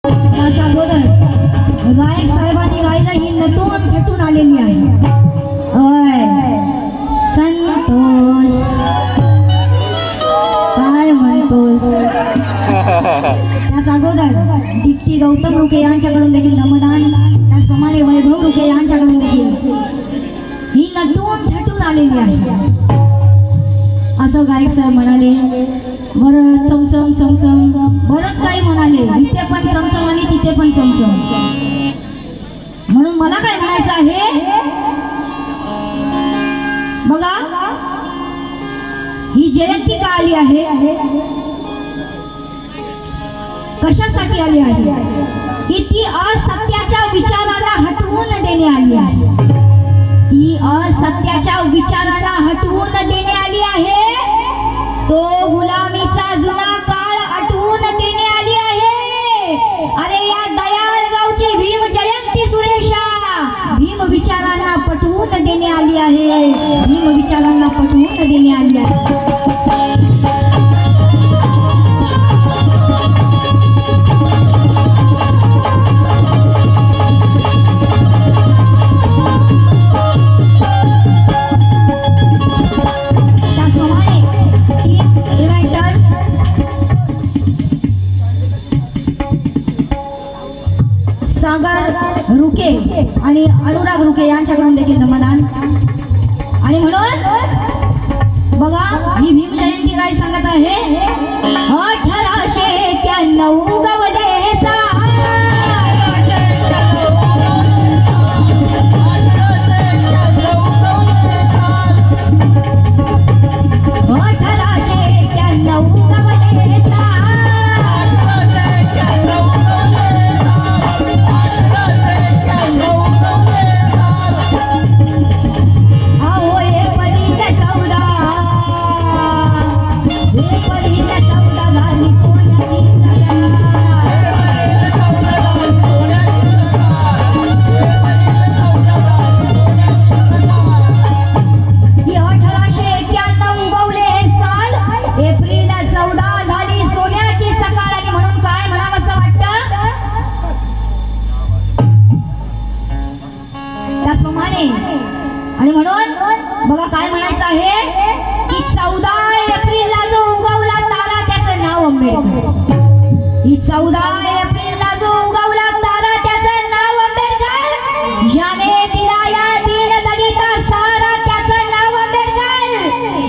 त्याचा गोदर गायक साहेबांनी गायला ही नटून थटून आलेली आहे. होय संतोष काय म्हणतोस? त्याचा गोदर दीप्ती गौतम रुके यांच्याकडून देखील धमदान, त्याचप्रमाणे वैभव रुके यांच्याकडून देखील ही नटून थटून आलेली आहे असं गायक साहेब म्हणाले. बरं चमचम चमचम बरंच काही म्हणाले, इथे पण चमचम आणि तिथे पण चमचम. म्हणून मला काय म्हणायचं आहे बघा, ही जयंती का आली आहे, कशासाठी आली आहे, की ती असत्याच्या विचाराला हटवून देणे आली आहे. ती असत्याच्या विचाराला हटवून देणे आली आहे. तो गुलामीचा जुना काळ आठवून देणे आली आहे. अरे या दयाळगावची भीम जयंती सुरेशा भीम विचारांना पटवून देणे आली आहे. भीम विचारांना पटवून देणे आली आहे. सागर रुके आणि अनुराग रुके यांच्याकडून देखील धमदान. आणि म्हणून बघा ही भीम जयंती काय सांगत आहे, 1891 गवले आणि म्हणून बघा काय म्हणायचं आहे की 14 एप्रिलला जो उगवला तारा त्याचं नाव आंबेडकर. ही 14 एप्रिलला जो उगवला तारा त्याचं नाव आंबेडकर. ज्याने दिला या दीनदलिता सारा त्याचं नाव आंबेडकर.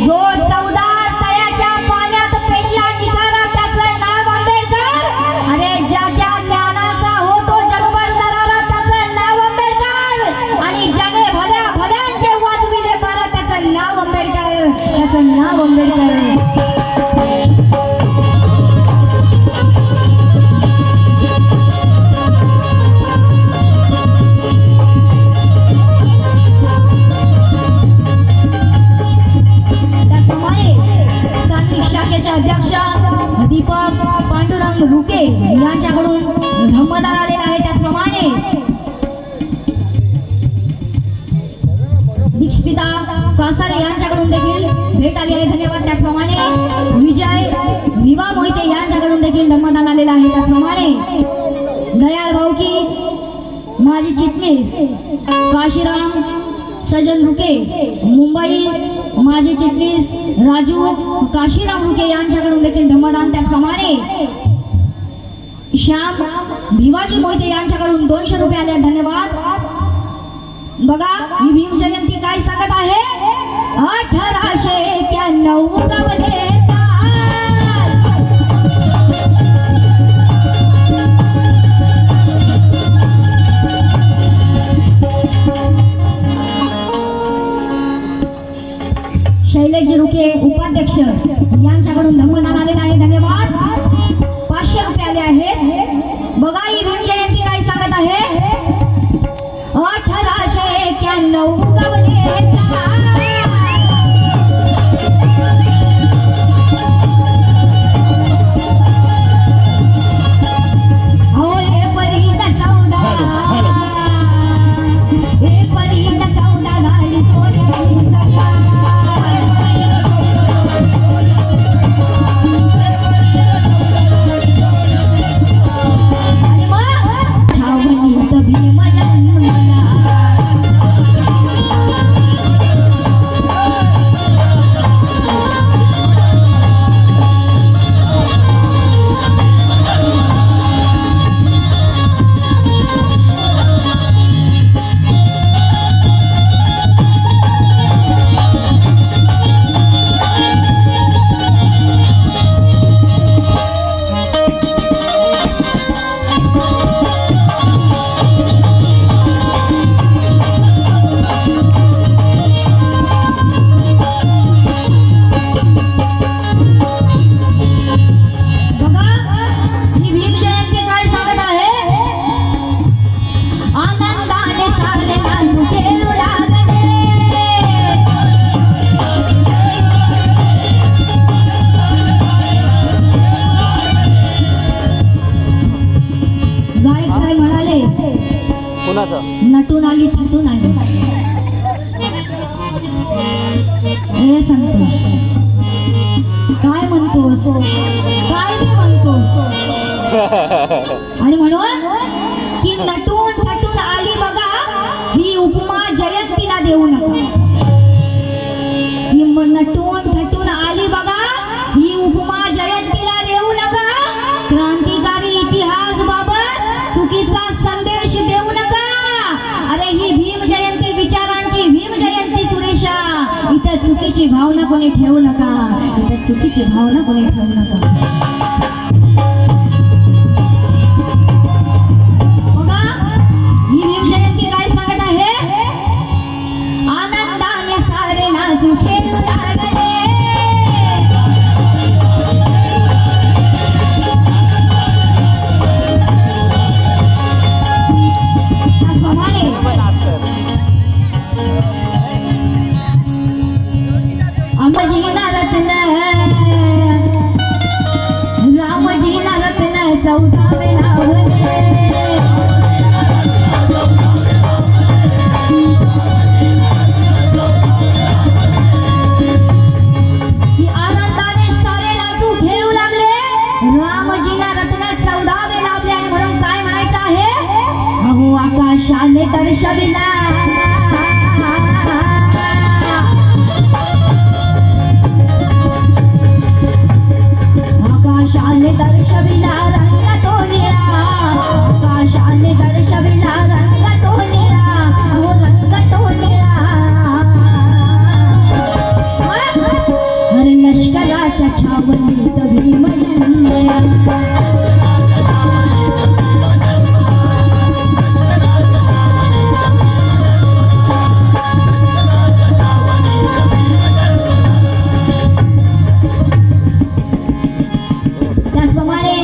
जो 14 तळ्याच्या पाण्यात पेटला निघाला त्याचं नाव आंबेडकर. अरे ज्याच्या ज्ञानाचा होतो जगभर दरारा त्याचं नाव आंबेडकर. आणि ज्याने भल्या भल्यांचे वाजविले बारा त्याचं नाव आंबेडकर. त्याचं नाव आंबेडकर. अध्यक्ष दीपक पांडुरंग रुके यांच्याकडून धम्मदान आलेला आहे. त्याचप्रमाणे दीक्षिता कासारे यांच्याकडून देखील भेट आली आहे. धन्यवाद. त्याचप्रमाणे विजय विवा मोहिते यांच्याकडून देखील धम्मदान आलेलं आहे. त्याचप्रमाणे दयाळ भाऊकी माजी चिटणीस काशीराम सजन रुके मुंबई माजी चिटणीस राजू काशीराम रुके यांच्याकडून देखील धम्मदान. त्याचप्रमाणे श्याम भिवाजी मोहिते यांच्याकडून 200 रुपये आले. धन्यवाद. बघा ही भीम जयंती काय सांगत आहे, 1891 गवले शैलेश रुके उपाध्यक्ष यांच्याकडून धम्मदान आलेलं आहे. धन्यवाद. 500 रुपये आले आहेत. बघा ही भीम जयंती काय सांगत आहे, 1891 गवले झाली सोन्याची सगळा. नटून आली थटून आली. हे संतोष काय म्हणतोस, काय ते म्हणतोस? आणि म्हणून की नटून थटून आली बघा, ही उपमा जयंतीला देऊ नका. ही नटून थटून आली बघा, ही उपमा जयंतीला देऊ नका. क्रांतिकारी इतिहास बाबत चुकीचा संदेश देऊ नका. अरे ही भीम जयंती विचारांची भीम जयंती सुरेशा. इथं चुकीची भावना कोणी ठेवू नका, इथं चुकीची भावना कोणी ठेवू नका. बघा ही भीम जयंती काय सांगत आहे. आनंदाने सारे नाचू खेळू लागले. रामजीला रत्न 14 लावले. आनंदाने सारे नाचू खेळू लागले. रामजीला रत्न 14 लावले. आणि म्हणून काय म्हणायचं आहे. अहो आकाशाने दर्शविला, आकाशाने दर्शविला रंग तो निळा. आकाशाने दर्शविला रंग तो निळा. अहो रंग तो निळा. हर लष्कराच्या छावणीत भीम जन्मला. त्याचप्रमाणे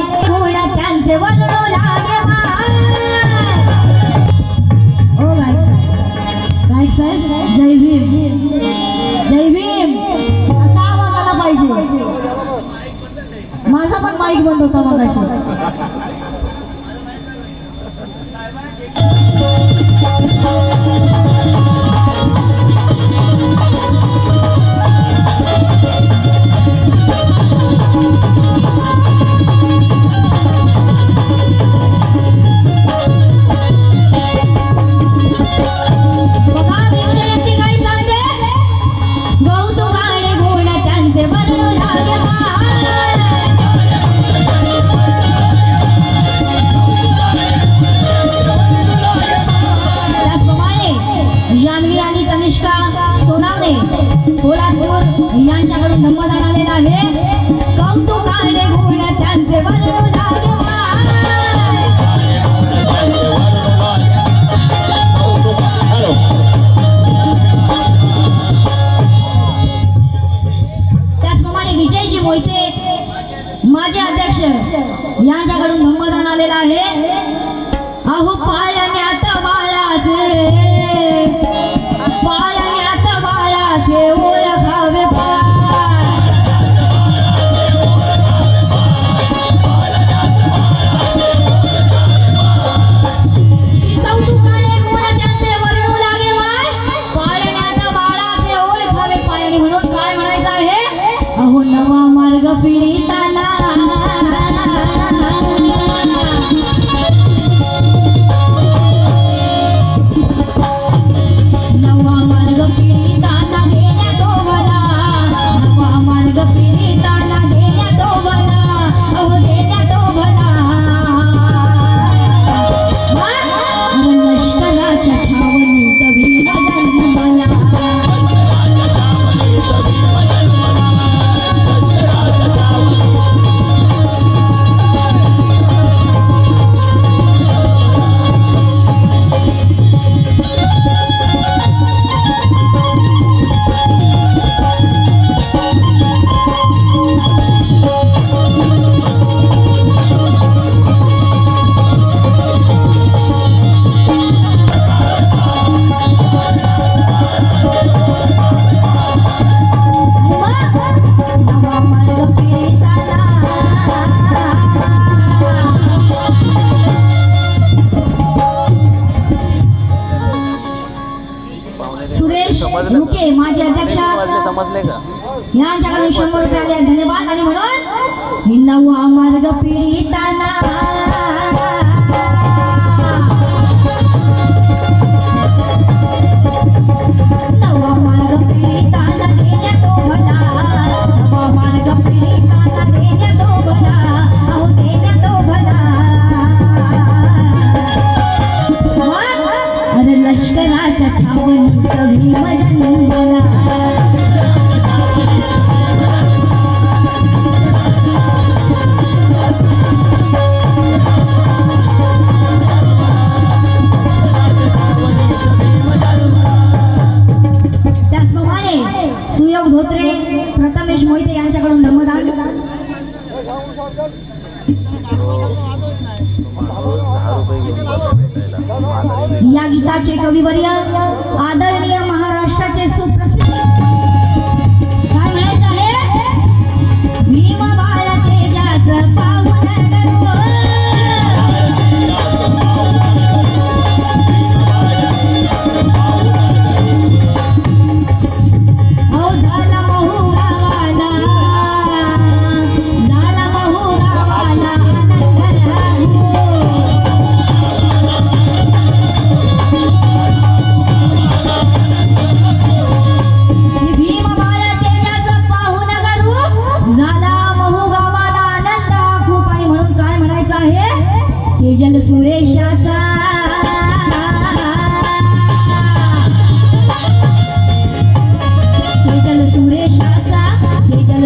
माझे अध्यक्ष समजले का? यांच्याकडून 100 रुपये आले धन्यवाद. आणि म्हणून ही नवा मार्ग पीडितांना नवा मार्ग पीडितांना देण्या तो भला नवा मार्ग पीडितांना देण्या तो भला अहो देण्या तो भला. अरे लष्कराच्या छावणीत भीम जन्मला सुयोग धोत्रे प्रथमेश मोहिते यांच्याकडून धर्मदान. या गीताचे कविवर्य आदरणीय महाराष्ट्राचे सुप्रसिद्ध काय म्हणायचं आहे भीम बाळ तेजाचं पाऊल तेजल सुरेशाचा तेजल सुरेशाचा तेजल